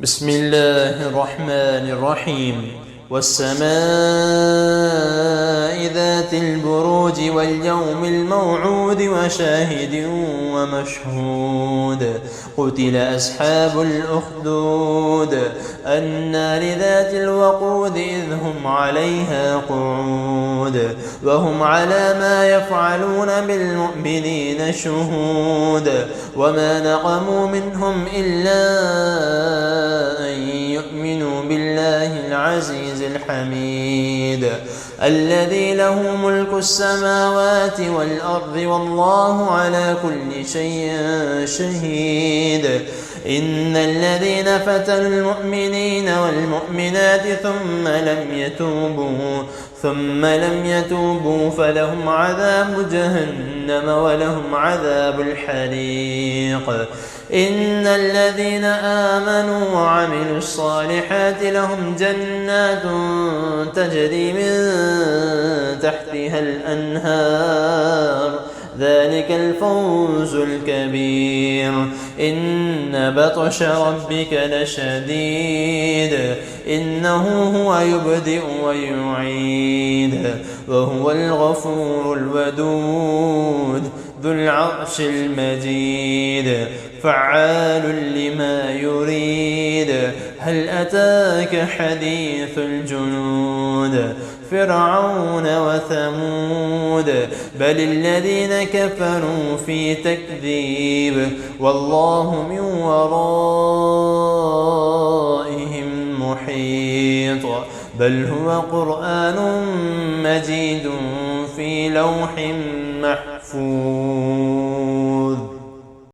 بسم الله الرحمن الرحيم. والسماء ذات البروج واليوم الموعود وشاهد ومشهود. قتل أصحاب الأخدود النار ذات الوقود إذ هم عليها قعود وهم على ما يفعلون بالمؤمنين شهود. وما نقموا منهم إلا أن يؤمنوا بالله العزيز الحميد الذي له ملك السماوات والأرض والله على كل شيء شهيد. إن الذين فتنوا المؤمنين والمؤمنات ثم لم يتوبوا فلهم عذاب جهنم ولهم عذاب الحريق. إن الذين آمنوا وعملوا الصالحات لهم جنات تجري من تحتها الأنهار ذلك الفوز الكبير. إن بطش ربك لشديد إنه هو يبدئ ويعيد وهو الغفور الودود ذو العرش المجيد فعال لما يريد. هل أتاك حديث الجنود فرعون وثمود بل الذين كفروا في تكذيب والله من ورائهم محيط. بل هو قرآن مجيد في لوح محفوظ.